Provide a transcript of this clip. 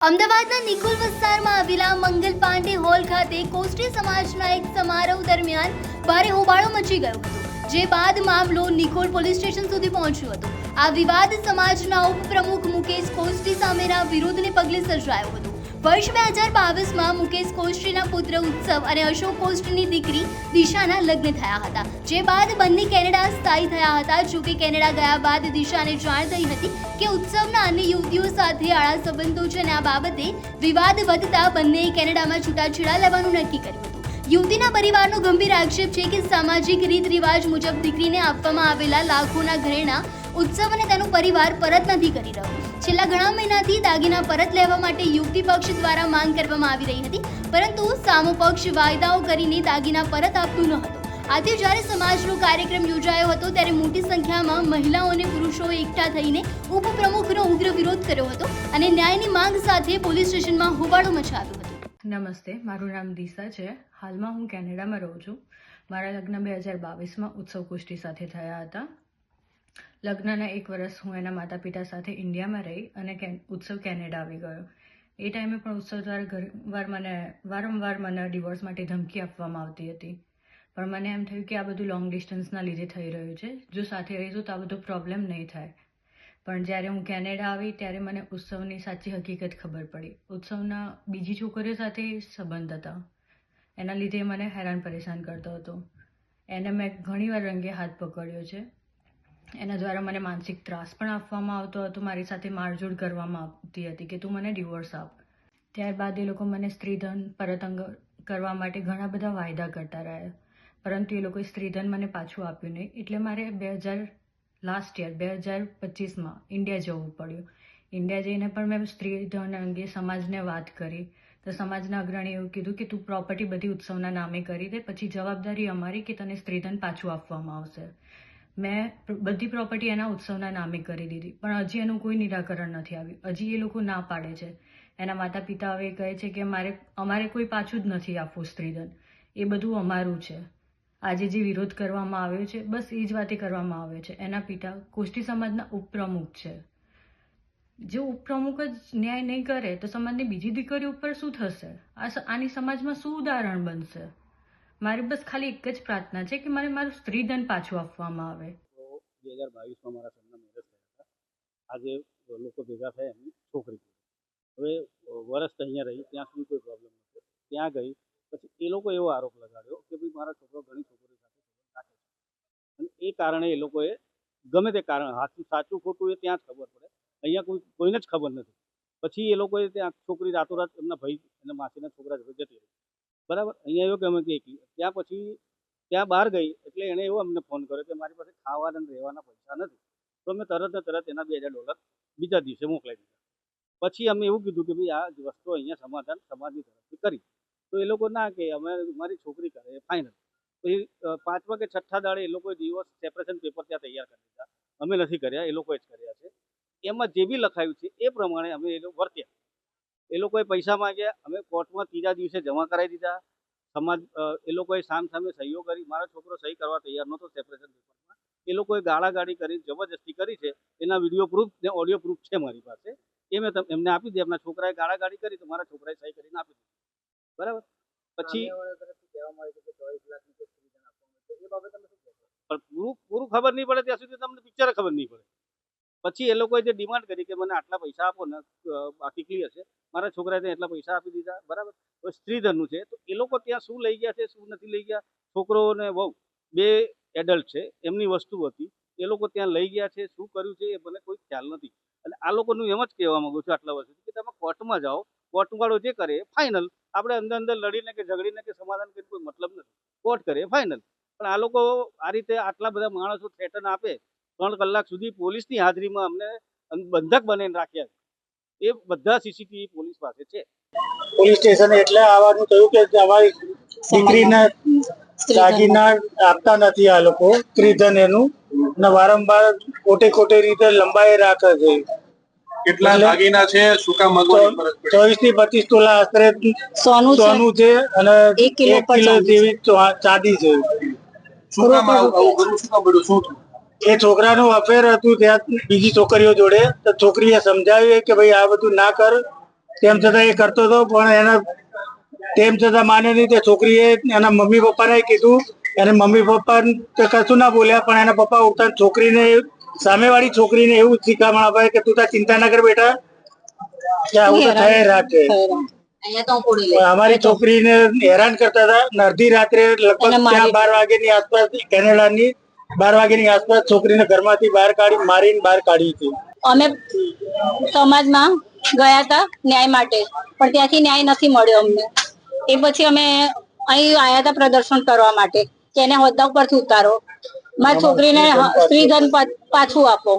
અમદાવાદના નિકોલ વિસ્તારમાં આવેલા મંગલ પાંડે હોલ ખાતે કોસ્ટી સમાજના એક સમારોહ દરમિયાન ભારે હોબાળો મચી ગયો હતો, જે બાદ મામલો નિકોલ પોલીસ સ્ટેશન સુધી પહોંચ્યો હતો। આ વિવાદ સમાજના ઉપપ્રમુખ મુકેશ કોસ્ટી સામેના વિરોધને પગલે સર્જાયો હતો। વર્ષ 2022માં મુકેશ કોસ્ટીના પુત્ર ઉત્સવ અને અશોક કોસ્ટીની દીકરી દિશાના લગ્ન થયા હતા, જે બાદ બંને કેનેડા સ્થાયી થયા હતા। જોકે કેનેડા ગયા બાદ દિશાને જાણ થઈ હતી કે ઉત્સવના અન્ય યુવતીઓ સાથે આડા સંબંધો છે અને આ બાબતે વિવાદ વધતા બંનેએ કેનેડામાં છૂટાછેડા લેવાનું નક્કી કર્યું હતું। યુવતીના પરિવારનો ગંભીર આક્ષેપ છે કે સામાજિક રીત રિવાજ મુજબ દીકરીને આપવામાં આવેલા લાખોના ઘરેણા ઉત્સવ અને તેનો પરિવાર પરત નથી કરી રહ્યો। છેલ્લા ઘણા મહિનાથી દાગીના પરત લેવા માટે યુવતી પક્ષ દ્વારા માંગ કરવામાં આવી રહી હતી, પરંતુ સામો પક્ષ વાયદાઓ કરીને દાગીના પરત આપતું ન હતો। આથી જ્યારે સમાજનો કાર્યક્રમ યોજાયો હતો ત્યારે મોટી સંખ્યામાં મહિલાઓ અને પુરુષો એકઠા થઈને ઉપપ્રમુખનો ઉગ્ર વિરોધ કર્યો હતો અને ન્યાયની માંગ સાથે પોલીસ સ્ટેશનમાં હોબાળો મચાવ્યો હતો। નમસ્તે, મારું નામ દિશા છે। હાલમાં હું કેનેડામાં રહું છું। મારા લગ્ન 2022માં ઉત્સવ કોસ્ટી સાથે થયા હતા। લગ્નના 1 વર્ષ હું એના માતા પિતા સાથે ઇન્ડિયામાં રહી અને ઉત્સવ કેનેડા આવી ગયો। એ ટાઈમે પણ ઉત્સવ દ્વારા વારંવાર મને ડિવોર્સ માટે ધમકી આપવામાં આવતી હતી, પણ મને એમ થયું કે આ બધું લોંગ ડિસ્ટન્સના લીધે થઈ રહ્યું છે, જો સાથે રહીશું તો આ બધો પ્રોબ્લેમ નહીં થાય। પણ જ્યારે હું કેનેડા આવી ત્યારે મને ઉત્સવની સાચી હકીકત ખબર પડી। ઉત્સવના બીજી છોકરીઓ સાથે સંબંધ હતા, એના લીધે મને હેરાન પરેશાન કરતો હતો। એને મેં ઘણીવાર રંગે હાથ પકડ્યો છે। એના દ્વારા મને માનસિક ત્રાસ પણ આપવામાં આવતો હતો, મારી સાથે મારઝૂડ કરવામાં આવતી હતી કે તું મને ડિવોર્સ આપ। ત્યારબાદ એ લોકો મને સ્ત્રીધન પરત કરવા માટે ઘણા બધા વાયદા કરતા રહ્યા, પરંતુ એ લોકોએ સ્ત્રીધન મને પાછું આપ્યું નહીં। એટલે મારે 2025માં ઇન્ડિયા જવું પડ્યું। ઇન્ડિયા જઈને પણ મેં સ્ત્રીધન અંગે સમાજને વાત કરી, તો સમાજના અગ્રણીએ એવું કીધું કે તું પ્રોપર્ટી બધી ઉત્સવના નામે કરી દે, પછી જવાબદારી અમારી કે તને સ્ત્રીધન પાછું આપવામાં આવશે। મેં બધી પ્રોપર્ટી એના ઉત્સવના નામે કરી દીધી, પણ હજી એનું કોઈ નિરાકરણ નથી આવ્યું। હજી એ લોકો ના પાડે છે। એના માતા પિતા હવે કહે છે કે અમારે કોઈ પાછું જ નથી આપવું સ્ત્રીધન, એ બધું અમારું છે। આજે જે વિરોધ કરવામાં આવ્યો છે બસ એ જ વાતે કરવામાં આવ્યો છે। એના પિતા કોસ્ટી સમાજના ઉપપ્રમુખ છે। જો ઉપપ્રમુખ જ ન્યાય નહીં કરે તો સમાજની બીજી દીકરીઓ ઉપર શું થશે? આની સમાજમાં શું ઉદાહરણ બનશે? મારી બસ ખાલી એક જ પ્રાર્થના છે કે મને મારું સ્ત્રીધન પાછું આપવામાં આવે। 2022માં મારા સરના મેરેજ થયા હતા। આજે લોકો ભેગા થયા, એમની છોકરી હવે વર્ષ અહીંયા રહી, ત્યાં સુધી કોઈ પ્રોબ્લેમ નહોતો। ત્યાં ગઈ પછી એ લોકો એવો આરોપ લગાડ્યો કે ભાઈ મારા છોકરો ઘણી છોકરીઓ સાથે રાખે છે, અને એ કારણે એ લોકોએ ગમે તે કારણ સાચું ખોટું એ ત્યાં જ ખબર પડે, અહીંયા કોઈને જ ખબર નથી। પછી એ લોકોએ ત્યાં છોકરી રાતોરાત એમના ભાઈ અને માસીના છોકરા જોડે જતી રહી, બરાબર। અહીંયા એવું કે અમે કે ત્યાં પછી ત્યાં બહાર ગઈ એટલે એણે એવો અમને ફોન કર્યો કે મારી પાસે ખાવાના અને રહેવાના પૈસા નથી, તો અમે તરત ને તરત એના $2000 બીજા દિવસે મોકલાવી દીધા। પછી અમે એવું કીધું કે ભાઈ આ વસ્તુ અહીંયા સમાધાન સમાજની તરફથી કરી, તો એ લોકો ના કે અમે મારી છોકરી કરે ફાઇનલ। પછી 5મા કે 6ઠ્ઠા દાડે એ લોકોએ ડિવોર્સ સેપરેશન પેપર ત્યાં તૈયાર કરી દીધા, અમે નથી કર્યા, એ લોકોએ જ કર્યા છે। એમાં જે બી લખાયું છે એ પ્રમાણે અમે એ લોકો વર્ત્યા। એ લોકોએ પૈસા માંગ્યા, અમે કોર્ટમાં 3જા દિવસે જમા કરાવી દીધા। સમાજ એ લોકોએ સામે સહીઓ કરી, મારો છોકરો સહી કરવા તૈયાર નહોતો સેપરેશન પેપરમાં। એ લોકોએ ગાળાગાળી કરી, જબરજસ્તી કરી છે, એના વિડીયો પ્રૂફ ને ઓડિયો પ્રૂફ છે મારી પાસે, એ મેં એમને આપી દીધા। એમના છોકરાએ ગાળાગાળી કરી તો મારા છોકરાએ સહી કરીને આપી દીધી, બરાબર। પછી પૂરું ખબર નહીં પડે ત્યાં સુધી તમને પિક્ચર ખબર નહીં પડે। પછી એ લોકોએ જે ડિમાન્ડ કરી કે મને આટલા પૈસા આપો ને બાકી ક્લિયર છે, મારા છોકરાએ ત્યાં એટલા પૈસા આપી દીધા, બરાબર। તો સ્ત્રીધનનું છે તો એ લોકો ત્યાં શું લઈ ગયા છે શું નથી લઈ ગયા, છોકરો ને વહુ 2 એડલ્ટ છે, એમની વસ્તુ હતી, એ લોકો ત્યાં લઈ ગયા છે, શું કર્યું છે એ મને કોઈ ખ્યાલ નથી। અને આ લોકોનું એમ જ કહેવા માંગુ છું આટલા વર્ષથી કે તમે કોર્ટમાં જાઓ, કોર્ટવાળો જે કરે ફાઇનલ, આપણે અંદર લડીને કે ઝઘડીને કે સમાધાન કરીને કોઈ મતલબ નથી, કોર્ટ કરે ફાઇનલ। પણ આ લોકો આ રીતે આટલા બધા માણસો થ્રેટન આપે, 3 કલાક સુધી પોલીસની હાજરીમાં અમને બંધક બનાવીને રાખ્યા, એ બધા સીસીટીવી પોલીસ પાસે છે। પોલીસ સ્ટેશન એટલે આવવાનું થયું કે અમારી દીકરીને દાગીના આપતા નથી આ લોકો, સ્ત્રીધન એનું, અને વારંવાર ખોટે રીતે લંબાઈ રાખે છે। કેટલા દાગીના છે, શું કામ માંગવાની ફરજ પડી? 24 થી 25 તોલા આશરે સોનું છે અને 1 કિલો જેવી ચાંદી છે। શું કામ આવું કરવું, શું કામ બધું શું થયું? એ છોકરાનું અફેર હતું ત્યાં બીજી છોકરીઓ જોડે, તો છોકરીએ સમજાવ્યું કે ભાઈ આ બધું ના કર, તેમ છતાં એ કરતો હતો, પણ એના તેમ છતાં માને નહીં. તે છોકરીએ એના મમ્મી પપ્પાને કીધું, એને મમ્મી પપ્પા કશું ના બોલ્યા, પણ એના પપ્પા ઉઠતા છોકરીને, સામેવાળી છોકરીને એવું શીખામણ આપે કે તું તાર ચિંતા ના કર બેટા, કે આવું તો થઈ રાખે. અમારી છોકરીને હેરાન કરતા હતા. અને અડધી રાત્રે લગભગ ત્યાં 12 વાગ્યાની આસપાસ, કેનેડાની 12 વાગ્યાની આસપાસ છોકરીને ઘરમાંથી બહાર કાઢી, મારીને બહાર કાઢી હતી. અમે સમાજમાં ગયા હતા ન્યાય માટે, પણ ત્યાંથી ન્યાય નથી મળ્યો અમને. એ પછી અમે અહીં આવ્યા હતા પ્રદર્શન કરવા માટે કે એને હોદ્દા ઉપરથી ઉતારો, મારી છોકરીને સ્ત્રીધન પાછું આપો.